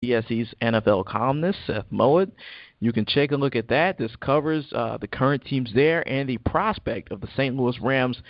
NGSE's NFL columnist, Seth Mowat. You can take a look at that. This covers the current teams there and the prospect of the St. Louis Rams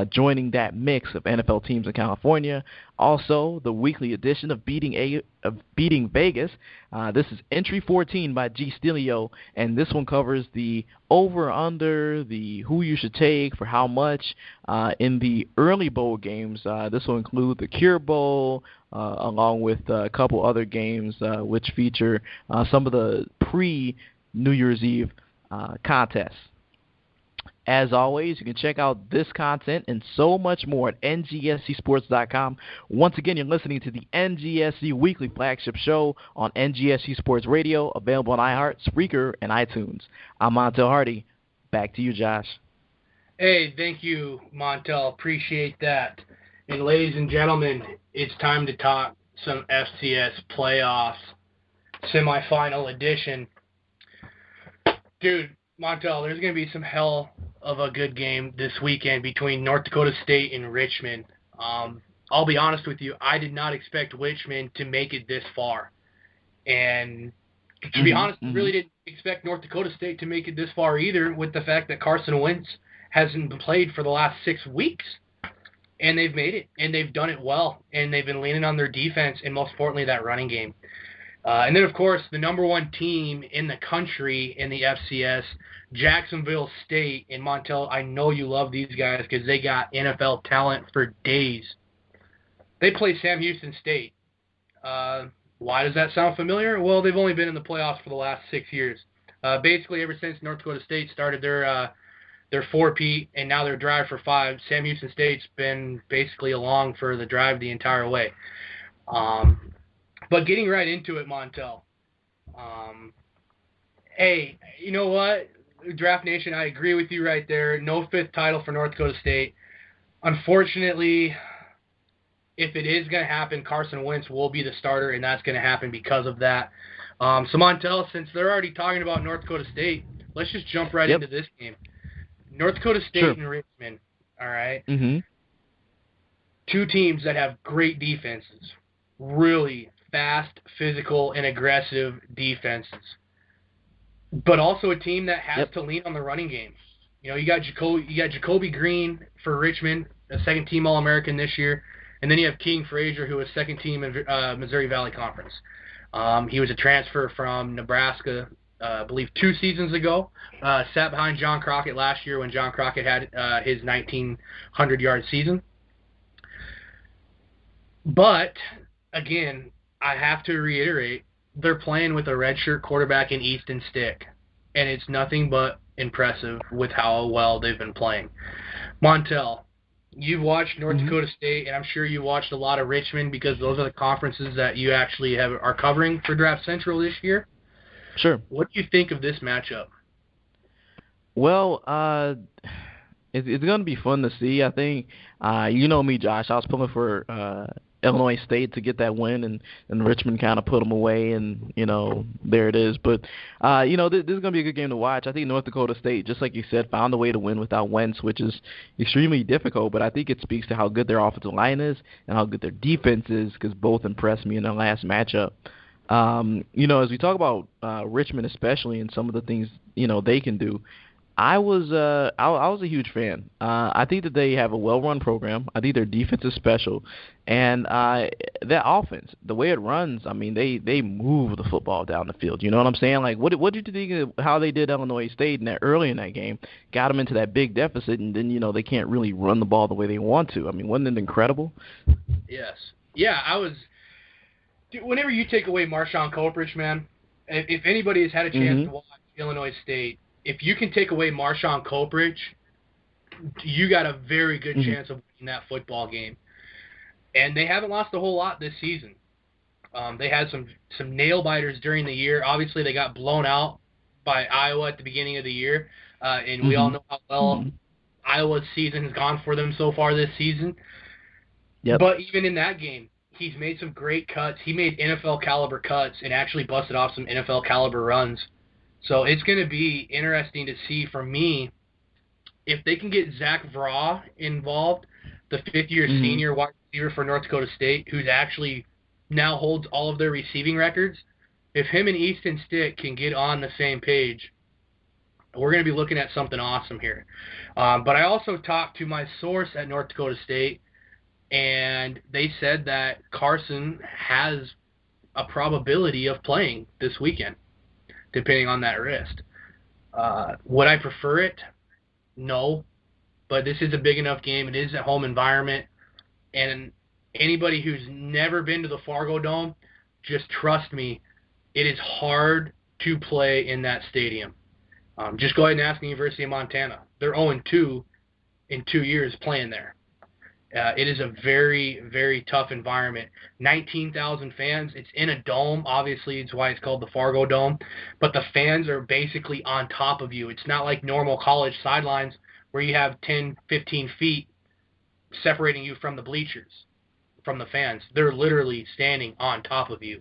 joining that mix of NFL teams in California. Also, the weekly edition of Beating Vegas. This is Entry 14 by G. Stilio, and this one covers the over/under, the who you should take for how much in the early bowl games. This will include the Cure Bowl, along with a couple other games which feature some of the pre-New Year's Eve contests. As always, you can check out this content and so much more at ngscsports.com. Once again, you're listening to the NGSC Weekly Flagship Show on NGSC Sports Radio, available on iHeart, Spreaker, and iTunes. I'm Montel Hardy. Back to you, Josh. Hey, thank you, Montel. Appreciate that. And ladies and gentlemen, it's time to talk some FCS playoffs, semifinal edition. Dude, Montel, there's going to be some hell of a good game this weekend between North Dakota State and Richmond. I'll be honest with you, I did not expect Richmond to make it this far. And to be honest, I really didn't expect North Dakota State to make it this far either, with the fact that Carson Wentz hasn't been played for the last 6 weeks. And they've made it, and they've done it well, and they've been leaning on their defense, and most importantly, that running game. And then, of course, the number one team in the country in the FCS, Jacksonville State. And Montel, I know you love these guys because they got NFL talent for days. They play Sam Houston State. Why does that sound familiar? Well, they've only been in the playoffs for the last 6 years. Basically, ever since North Dakota State started their 4-peat, and now their drive for 5. Sam Houston State's been basically along for the drive the entire way. But getting right into it, Montel. Hey, you know what? Draft Nation, I agree with you right there. No 5th title for North Dakota State. Unfortunately, if it is going to happen, Carson Wentz will be the starter, and that's going to happen because of that. So, Montel, since they're already talking about North Dakota State, let's just jump right into this game. North Dakota State and Richmond, all right? Two teams that have great defenses, really fast, physical, and aggressive defenses, but also a team that has to lean on the running game. You know, you got Jacoby Green for Richmond, a second-team All-American this year, and then you have King Frazier, who was second-team in Missouri Valley Conference. He was a transfer from Nebraska, I believe 2 seasons ago, sat behind John Crockett last year when John Crockett had his 1,900-yard season. But, again, I have to reiterate, they're playing with a redshirt quarterback in Easton Stick, and it's nothing but impressive with how well they've been playing. Montel, you've watched North Dakota State, and I'm sure you watched a lot of Richmond because those are the conferences that you actually are covering for Draft Central this year. Sure. What do you think of this matchup? Well, it's going to be fun to see. I think, you know me, Josh. I was pulling for Illinois State to get that win, and Richmond kind of put them away, and, you know, there it is. But, you know, this is going to be a good game to watch. I think North Dakota State, just like you said, found a way to win without Wentz, which is extremely difficult, but I think it speaks to how good their offensive line is and how good their defense is, because both impressed me in their last matchup. You know, as we talk about Richmond especially and some of the things, you know, they can do, I was a huge fan. I think that they have a well-run program. I think their defense is special. And that offense, the way it runs, I mean, they move the football down the field. You know what I'm saying? Like, what did you think of how they did Illinois State early in that game? Got them into that big deficit, and then, you know, they can't really run the ball the way they want to. I mean, wasn't it incredible? Yes. Yeah, whenever you take away Marshawn Coprich, man, if anybody has had a chance to watch Illinois State, if you can take away Marshawn Coprich, you got a very good chance of winning that football game. And they haven't lost a whole lot this season. They had some nail-biters during the year. Obviously, they got blown out by Iowa at the beginning of the year, and we all know how well Iowa's season has gone for them so far this season. But even in that game, he's made some great cuts. He made NFL-caliber cuts and actually busted off some NFL-caliber runs. So it's going to be interesting to see, for me, if they can get Zach Vraw involved, the fifth-year senior wide receiver for North Dakota State, who's actually now holds all of their receiving records. If him and Easton Stick can get on the same page, we're going to be looking at something awesome here. But I also talked to my source at North Dakota State, and they said that Carson has a probability of playing this weekend, depending on that wrist. Would I prefer it? No, but this is a big enough game. It is a home environment, and anybody who's never been to the Fargo Dome, just trust me, it is hard to play in that stadium. Just go ahead and ask the University of Montana. They're 0-2 in 2 years playing there. It is a very, very tough environment. 19,000 fans. It's in a dome. Obviously, it's why it's called the Fargo Dome. But the fans are basically on top of you. It's not like normal college sidelines where you have 10, 15 feet separating you from the bleachers, from the fans. They're literally standing on top of you.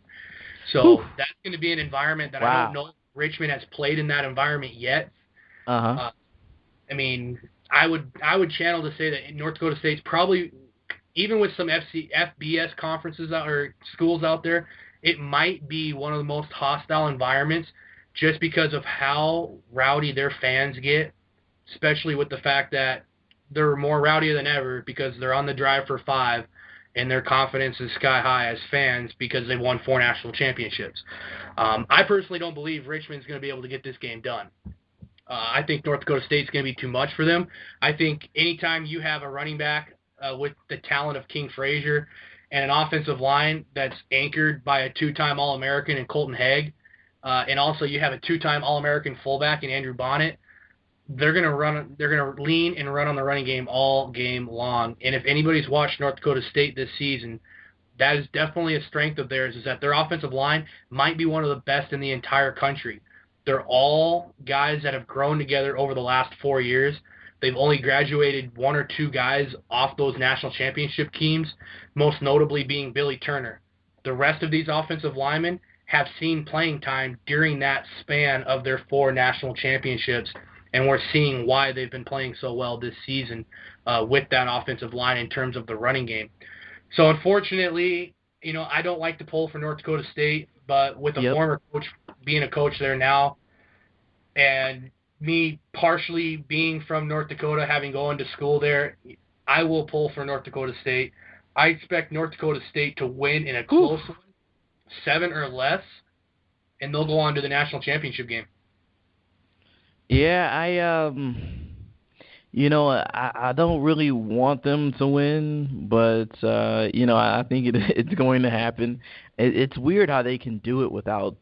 So Whew. that's going to be an environment that I Wow. don't know if Richmond has played in that environment yet. Uh-huh. I mean, I would channel to say that North Dakota State's probably, even with some FBS conferences or schools out there, it might be one of the most hostile environments just because of how rowdy their fans get, especially with the fact that they're more rowdier than ever because they're on the drive for 5 and their confidence is sky high as fans because they've won 4 national championships. I personally don't believe Richmond's going to be able to get this game done. I think North Dakota State's going to be too much for them. I think anytime you have a running back with the talent of King Frazier and an offensive line that's anchored by a 2-time All-American in Colton Haig, and also you have a 2-time All-American fullback in Andrew Bonnet, they're going to lean and run on the running game all game long. And if anybody's watched North Dakota State this season, that is definitely a strength of theirs, is that their offensive line might be one of the best in the entire country. They're all guys that have grown together over the last 4 years. They've only graduated 1 or 2 guys off those national championship teams, most notably being Billy Turner. The rest of these offensive linemen have seen playing time during that span of their 4 national championships, and we're seeing why they've been playing so well this season with that offensive line in terms of the running game. So unfortunately, I don't like to pull for North Dakota State, but with a former coach being a coach there now, and me partially being from North Dakota, having gone to school there, I will pull for North Dakota State. I expect North Dakota State to win in a close one, 7 or less, and they'll go on to the national championship game. Yeah, I don't really want them to win, but I think it's going to happen. It's weird how they can do it without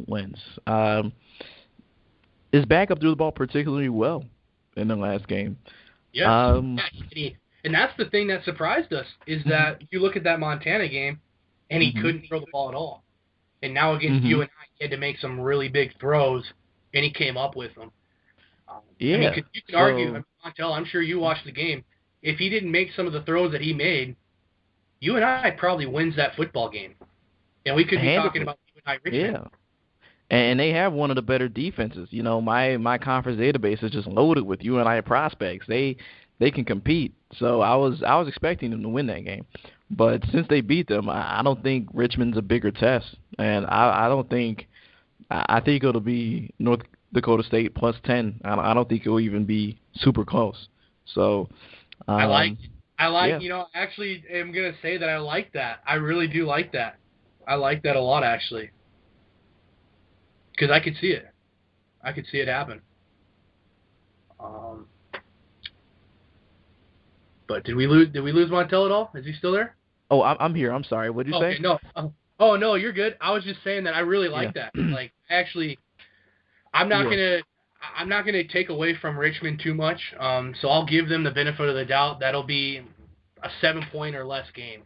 wins. His backup threw the ball particularly well in the last game. Yeah, and that's the thing that surprised us, is that you look at that Montana game, and he couldn't throw the ball at all. And now against UNI, he had to make some really big throws, and he came up with them. Yeah. I mean, you could argue, Montel, I'm sure you watched the game. If he didn't make some of the throws that he made, UNI probably wins that football game. And we could be talking about UNI Richmond. Yeah. And they have one of the better defenses. My conference database is just loaded with UNI prospects. They can compete. So I was expecting them to win that game. But since they beat them, I don't think Richmond's a bigger test. And I think it'll be North Dakota State plus 10. I don't think it'll even be super close. So I like actually I'm going to say that I like that. I really do like that. I like that a lot, actually. Because I could see it. I could see it happen. But did we lose Montel at all? Is he still there? Oh, I'm here. I'm sorry. What did you say? No. Oh no, you're good. I was just saying that I really like that. Like, actually, I'm not gonna take away from Richmond too much. So I'll give them the benefit of the doubt. That'll be a 7-point or less game.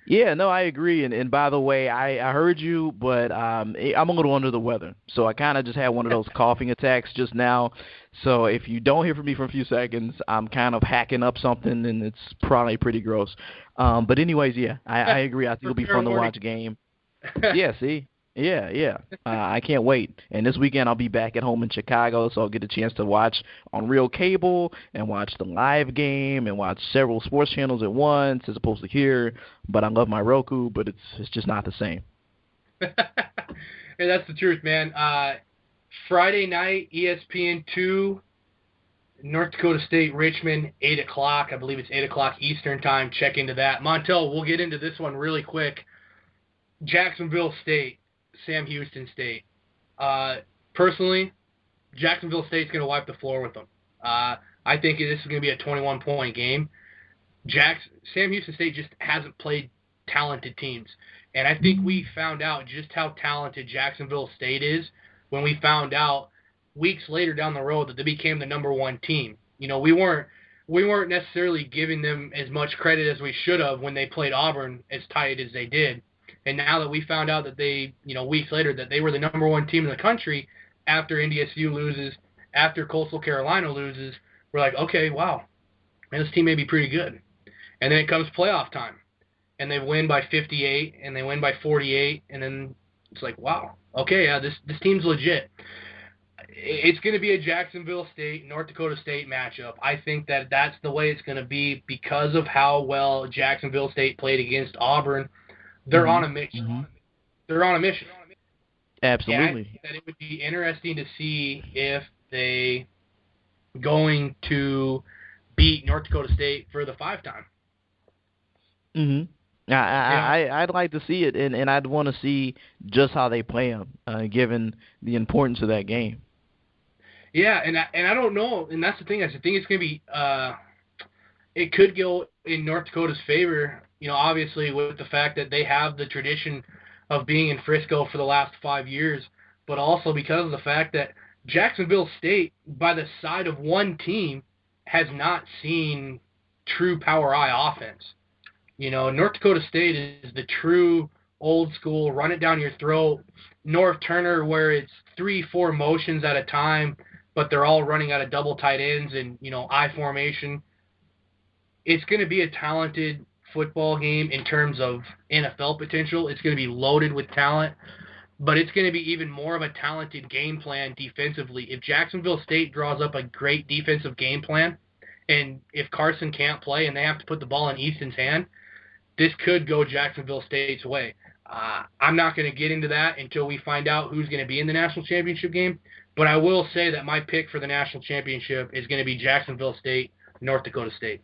Yeah, no, I agree. And by the way, I heard you, but I'm a little under the weather. So I kind of just had one of those coughing attacks just now. So if you don't hear from me for a few seconds, I'm kind of hacking up something, and it's probably pretty gross. But anyways, yeah, I agree. I think it'll be fun to watch a game. Yeah, see? Yeah, yeah. I can't wait. And this weekend I'll be back at home in Chicago, so I'll get a chance to watch on real cable and watch the live game and watch several sports channels at once as opposed to here. But I love my Roku, but it's just not the same. Hey, that's the truth, man. Friday night, ESPN2, North Dakota State, Richmond, 8 o'clock. I believe it's 8 o'clock Eastern time. Check into that. Montel, we'll get into this one really quick. Jacksonville State, Sam Houston State. Personally, Jacksonville State's going to wipe the floor with them. I think this is going to be a 21-point game. Sam Houston State just hasn't played talented teams. And I think we found out just how talented Jacksonville State is when we found out weeks later down the road that they became the number one team. You know, we weren't necessarily giving them as much credit as we should have when they played Auburn as tight as they did. And now that we found out that they, weeks later, that they were the number one team in the country after NDSU loses, after Coastal Carolina loses, we're like, okay, wow, and this team may be pretty good. And then it comes playoff time, and they win by 58, and they win by 48, and then it's like, wow, okay, yeah, this team's legit. It's going to be a Jacksonville State, North Dakota State matchup. I think that that's the way it's going to be because of how well Jacksonville State played against Auburn. They're on a mission. Mm-hmm. They're on a mission. Absolutely. And I think that it would be interesting to see if they going to beat North Dakota State for the 5-time. Mm-hmm. I'd like to see it, and I'd want to see just how they play them, given the importance of that game. Yeah, and I don't know, and that's the thing. I think it's going to be it could go in North Dakota's favor. Obviously with the fact that they have the tradition of being in Frisco for the last 5 years, but also because of the fact that Jacksonville State, by the side of one team, has not seen true power eye offense. North Dakota State is the true old school, run it down your throat, North Turner, where it's 3-4 motions at a time, but they're all running out of double tight ends and, I formation. It's going to be a talented football game in terms of NFL potential. It's going to be loaded with talent, but it's going to be even more of a talented game plan defensively. If Jacksonville State draws up a great defensive game plan, and if Carson can't play and they have to put the ball in Easton's hand, this could go Jacksonville State's way. I'm not going to get into that until we find out who's going to be in the national championship game, but I will say that my pick for the national championship is going to be Jacksonville State, North Dakota State.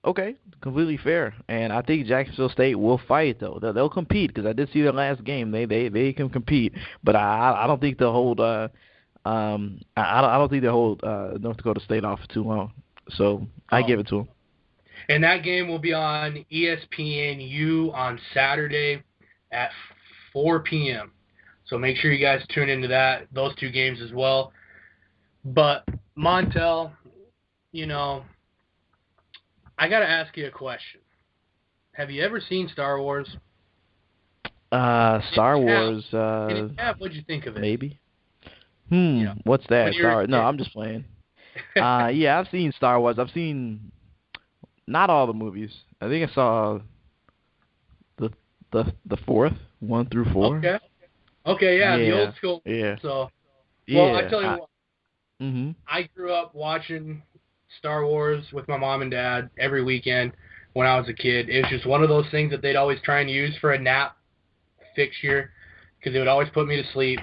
Okay, completely fair, and I think Jacksonville State will fight though. They'll compete because I did see their last game. They can compete, but I don't think they'll hold. I don't think they'll hold North Dakota State off for too long. So I give it to them. And that game will be on ESPNU on Saturday at 4 p.m. So make sure you guys tune into those two games as well. But Montel, I got to ask you a question. Have you ever seen Star Wars? Star Wars. What'd you think of it? Maybe. What's that? No, I'm just playing. Yeah, I've seen Star Wars. I've seen not all the movies. I think I saw the fourth, 1 through 4. Okay, yeah, the old school. Yeah. So, well, I tell you what. I grew up watching Star Wars with my mom and dad every weekend when I was a kid. It was just one of those things that they'd always try and use for a nap fixture because it would always put me to sleep.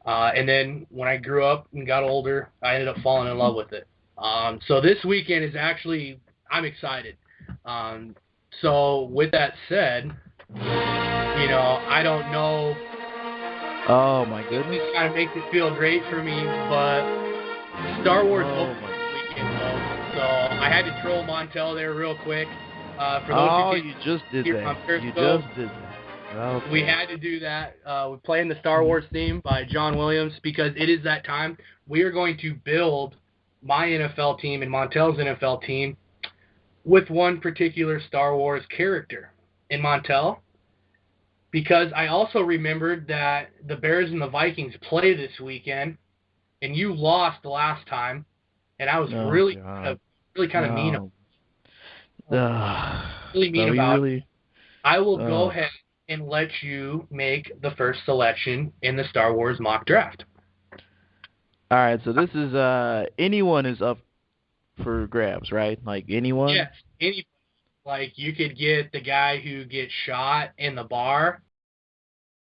And then when I grew up and got older, I ended up falling in love with it. So this weekend is actually, I'm excited. So with that said, I don't know. Oh my goodness! It kind of makes it feel great for me, but Star Wars opens this weekend, though. So I had to troll Montel there real quick. For those you just did that. You just did that. Okay. We had to do that. We're playing the Star Wars theme by John Williams because it is that time. We are going to build my NFL team and Montel's NFL team with one particular Star Wars character. And Montel, because I also remembered that the Bears and the Vikings play this weekend, and you lost the last time, and I was really kind of mean about it. I will go ahead and let you make the first selection in the Star Wars mock draft. All right, so this is anyone is up for grabs, right? Like anyone. Yes, any like you could get the guy who gets shot in the bar